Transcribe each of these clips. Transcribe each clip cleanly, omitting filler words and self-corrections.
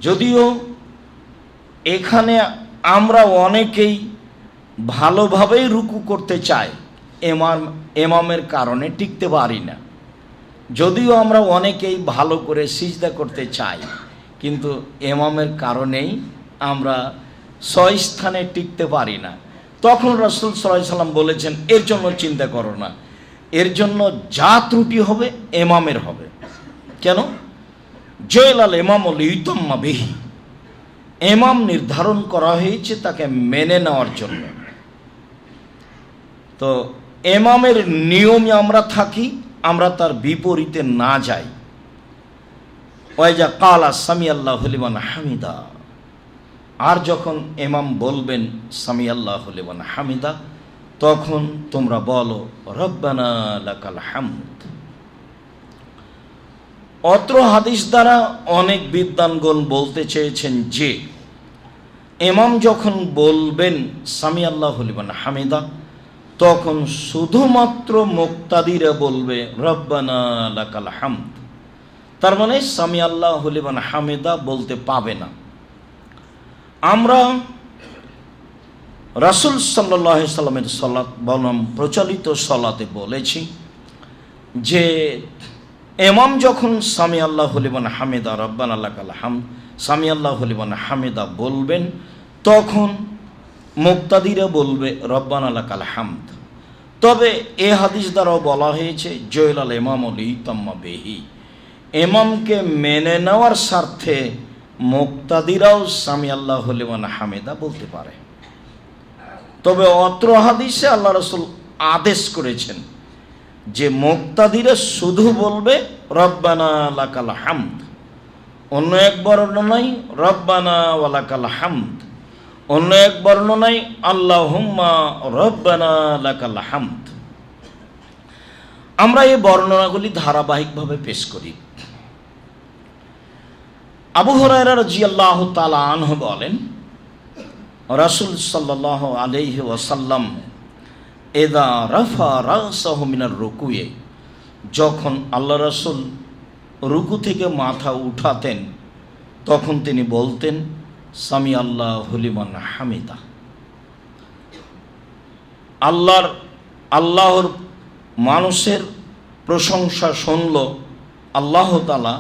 যদিও এখানে আমরা অনেকেই ভালোভাবেই রুকু করতে চাই, এমামের কারণে টিকতে পারি না। যদিও আমরা অনেকেই ভালো করে সিজদা করতে চাই, কিন্তু এমামের কারণেই আমরা স্থানে টিকতে পারি না। তখন রাসূল সাল্লাল্লাহু আলাইহি সাল্লাম বলেছেন, এর জন্য চিন্তা করো না, এর জন্য যা ত্রুটি হবে এমামের হবে। কেন? জয়লাল ইমামুল ইউতাম্মা বিহি, ইমাম নির্ধারণ করা হয়েছে তাকে মেনে নেওয়ার জন্য। তো ইমামের নিয়মে আমরা থাকি, আমরা তার বিপরীতে না যাই। ওয়াইজা কালা সামি আল্লাহু লিমান হামিদা, আর যখন ইমাম বলবেন সামি আল্লাহু লিমান হামিদা, তখন তোমরা বলো রব্বানা লাকাল হামদ। অত্র হাদিস দ্বারা অনেক বিদ্বানগণ বলতে চেয়েছেন যে ইমাম যখন বলবেন সামি আল্লাহু লিমান হামিদা, তখন শুধুমাত্র মুক্তাদিরা বলবে রব্বানা লাকাল হামদ। তার মানে সামি আল্লাহু লিমান হামিদা বলতে পাবে না। আমরা রাসূল সাল্লাল্লাহু আলাইহি সাল্লামের সালাত বনাম প্রচলিত সালাতে বলেছি যে ইমাম যখন সামি আল্লাহু লিমান হামিদা রব্বানা লাকাল হামদ সামি আল্লাহু লিমান হামিদা বলবেন, তখন মুক্তাদিরা বলবে রব্বানা লাকাল হামদ। তবে এ হাদিস দ্বারাও বলা হয়েছে জয়লাল ইমামুল ইউতাম্মা বিহি, ইমামকে মেনে নেওয়ার স্বার্থে মুক্তাদিরাও সামি আল্লাহু লিমান হামিদা বলতে পারে। তবে অত্র হাদিসে আল্লাহ রাসূল আদেশ করেছেন যে মুক্তাদিরা শুধু বলবে রব্বানা লাকাল হামদ। অন্য এক বর্ণনায় রব্বানা ওয়া লাকাল হামদ, অন্য এক বর্ণনায় আল্লাহুম্মা রব্বানা লাকাল হামদ। আমরা এই বর্ণনাগুলি ধারাবাহিকভাবে পেশ করি। আবু হুরায়রা রাদিয়াল্লাহু তাআলা আনহু বলেন, রাসূল সাল্লাল্লাহু আলাইহি ওয়াসাল্লাম ইযা রাফা রাসাহু মিনার রুকুয়ে, যখন আল্লাহ রাসূল রুকু থেকে মাথা উঠাতেন, তখন তিনি বলতেন সামি আল্লাহু লিমান হামিদা। আল্লাহর মানুষের প্রশংসা শুনল আল্লাহ তাআলা,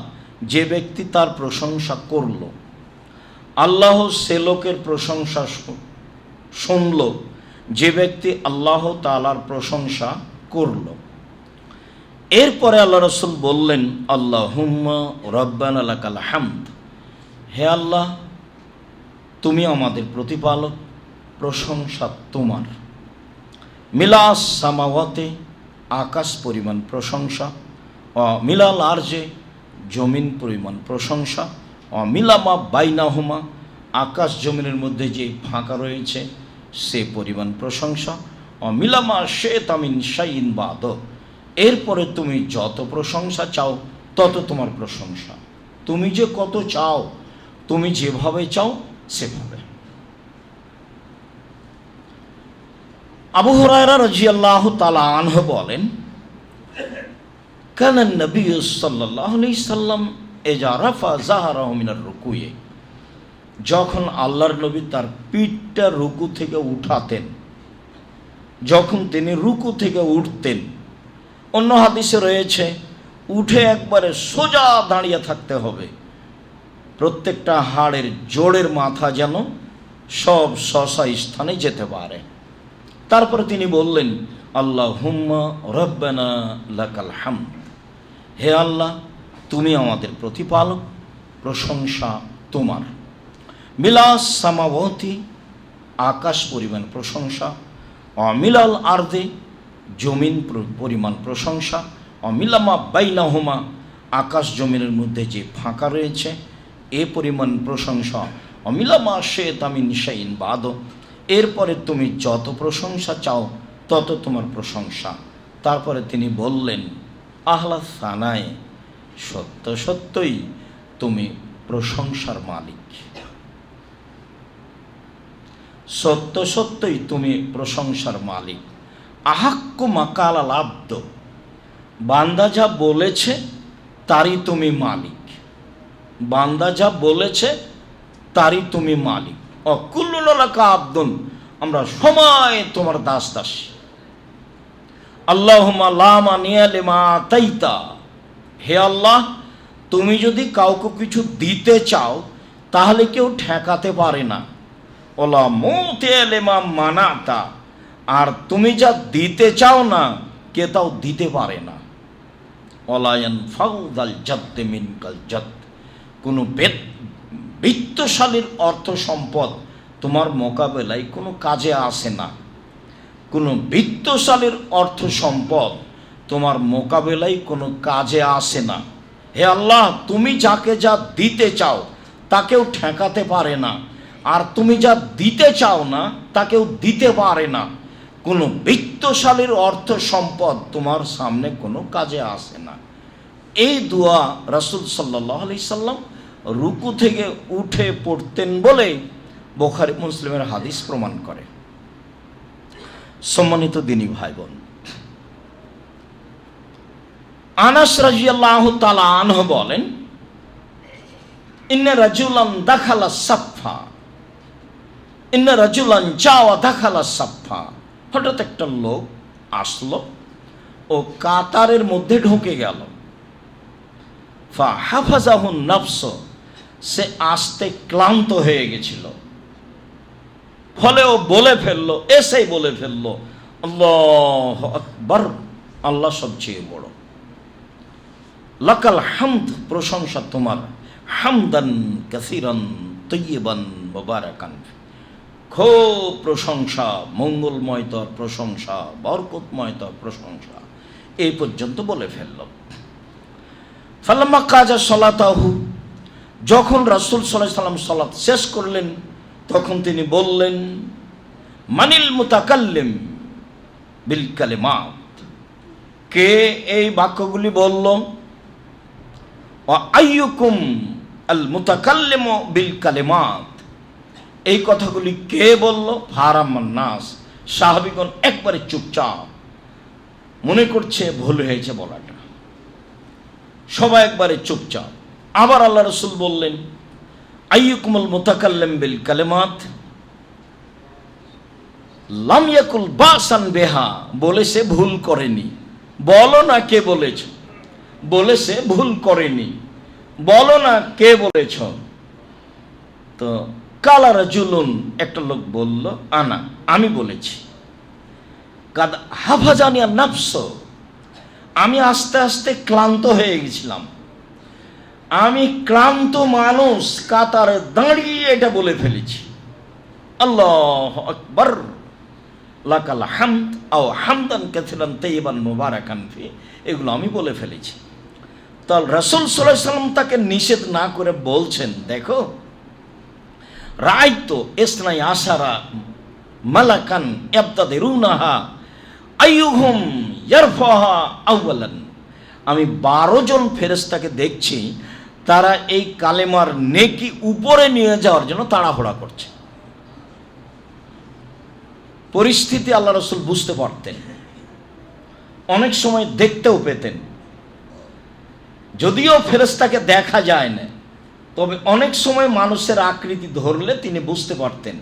যে ব্যক্তি তার প্রশংসা করল, আল্লাহ সে লোকের প্রশংসা শুনল যে ব্যক্তি আল্লাহ তাআলার প্রশংসা করল। এরপরে আল্লাহ রাসূল বললেন আল্লাহুম্মা রব্বানা লাকাল হামদ, হে আল্লাহ তুমি আমাদের প্রতিপালক, প্রশংসা তোমার। মিলাস সামাওয়াতে, আকাশ পরিমাণ প্রশংসা, মিলাল আরজে, জমিন পরিমাণ প্রশংসা, মিলামা বাইনাহুমা, আকাশ জমিনের মধ্যে যে ফাঁকা রয়েছে সে পরিমাণ প্রশংসা, মিলামা শেতামিন শাইন বাদ, এরপরে তুমি যত প্রশংসা চাও তত তোমার প্রশংসা। তুমি যে কত চাও, তুমি যেভাবে চাও সেভাবে। আবু হুরায়রা রাদিয়াল্লাহু তাআলা আনহু বলেন, কানা নবী সাল্লাল্লাহু আলাইহি সাল্লাম ইযা রাফা যাহরাহু মিনার রুকুয়ে, যখন আল্লাহর নবী তার পিঠটা রুকু থেকে উঠাতেন, যখন তিনি রুকু থেকে উঠতেন, অন্য হাদিসে রয়েছে উঠে একবারে সোজা দাঁড়িয়ে থাকতে হবে, প্রত্যেকটা হাড়ের জোড়ের মাথা যেন সব শশা স্থানে যেতে পারে। তারপরে তিনি বললেন আল্লাহুম্মা রব্বানা লাকাল হামদ, হে আল্লাহ তুমি আমাদের প্রতিপালক, প্রশংসা তোমার। মিলাস সামাওয়াতি, আকাশ পরিমাণ প্রশংসা, অমিলাল আরদে, জমিন পরিমাণ প্রশংসা, অমিলামা বাইনাহুমা, আকাশ জমিনের মধ্যে যে ফাঁকা রয়েছে এ পরিমাণ প্রশংসা, অমিলামা শেতামিন শাইন বাদ, এরপরে তুমি যত প্রশংসা চাও তত তোমার প্রশংসা। তারপরে তিনি বললেন আহলা সানায়, সত্য সত্যই তুমি প্রশংসার মালিক, সত্য সত্যই তুমি প্রশংসার মালিক। আহাক্কু মাকাল আল আব্দ, বান্দা যা বলেছে তারই তুমি মালিক। বান্দা যা বলেছে তারই তুমি মালিক। কুল্লুন লাকা আবদুন, আমরা সময় তোমার দাস দাসী। আল্লাহুম্মা লা মানিয়া লিমা আতাইতা, হে আল্লাহ, তুমি যদি কাউকে কিছু দিতে চাও তাহলে কেউ ঠেকাতে পারে না। ওলা মুতিয়া লিমা মানাতা, আর তুমি যা দিতে চাও না কে তাও দিতে পারে না। ওলা ইয়ানফাউযাল জাদ্দ মিনকাল জাদ্দ, কোনো বিত্তশালীর অর্থ সম্পদ তোমার মোকাবেলায় কোনো কাজে আসে না। কোনো বিত্তশালীর অর্থ সম্পদ তোমার মোকাবেলায় কোনো কাজে আসে না। হে আল্লাহ, তুমি যাকে যা দিতে চাও তাকেও ঠেকাতে পারে না, আর তুমি যা দিতে চাও না তাকেও দিতে পারে না। কোনো বিত্তশালীর অর্থ সম্পদ তোমার সামনে কোনো কাজে আসে না। এই দোয়া রাসূল সাল্লাল্লাহু আলাইহি সাল্লাম রুকু থেকে উঠে পড়তেন বলে বুখারী মুসলিমের হাদিস প্রমাণ করে। সম্মানিত দিনী ভাই বোন, আনাস রাদিয়াল্লাহু তাআলা আনহু বলেন, ইন্না রাজুলান দাখালা সাফা, ইন্না রাজুলান জাওয়া দাখালা সাফা। হঠাৎ একটা লোক আসলো ও কাতারের মধ্যে ঢুকে গেল। ফা হাফাজাহু নফস, সে আসতে ক্লান্ত হয়ে গেছিল, ফলে ও বলে ফেললো, এসেই বলে ফেললো, আল্লাহু আকবার, আল্লাহ সবচেয়ে বড়। লাকাল হামদ, প্রশংসা তোমার, হামদান কাসীরান তাইয়িবান মুবারাকান, খুব প্রশংসা, মঙ্গলময় তোর প্রশংসা, বরকতময় তোর প্রশংসা। এই পর্যন্ত বলে ফেলল। ফালাম্মা কাজা সালাতাহু, যখন রাসূল সাল্লাল্লাহু আলাইহি সাল্লাম সালাত শেষ করলেন তখন তিনি বললেন, মানিল মুতাকাল্লিম বিল কালিমাত, কে এই বাক্যগুলি বলল? ওয়া আইয়ুকুম আল মুতাকাল্লিমু বিল কালিমাত, এই কথাগুলি কে বলল? ফারামান নাস, সাহাবীগণ একবারে চুপচাপ, মনে করছে ভুল হয়েছে বলাটা, সবাই একবারে চুপচাপ। আবার আল্লাহ রাসূল বললেন, আইয়ুকুমুল মুতাকাল্লিম বিল কালিমাত লাম ইয়াকুল বাসান বিহা, বলেছে ভুল করেনি। বলো না কে বলেছ, বলেছে ভুল করেনি, বলো না কে বলেছ। তো কালা রাজুলুন, একটা লোক বলল, আনা, আমি বলেছি। কাদ হাফাজানিয়া নাফস, আমি আস্তে আস্তে ক্লান্ত হয়ে গেছিলাম, আমি ক্লান্ত মানুষ কাতারে দাঁড়িয়ে এটা বলে ফেলেছি, আল্লাহু আকবার, লাকাল হামদ আও হামদান কাসীরান তাইয়িবান মুবারাকান ফি, এগুলো আমি বলে ফেলেছি। তো রাসূল সাল্লাল্লাহু আলাইহি সাল্লাম তাকে নিষেধ না করে বলছেন, দেখো, রাআইতু ইসনাই আশারা মালাকান ইয়াবতাদিরুনাহা আইয়ুহুম ইয়ারফাহা আউয়ালান, আমি 12 জন ফেরেশতাকে দেখছি, তারা এই কালেমার নেকি উপরে নিয়ে যাওয়ার জন্য তাড়াহুড়া করছে। পরিস্থিতি আল্লাহ রাসূল বুঝতে পারতেন, অনেক সময় দেখতেও পেতেন, যদিও ফেরেশতাকে দেখা যায় না, তবে অনেক সময় মানুষের আকৃতি ধরলে তিনি বুঝতে পারতেন।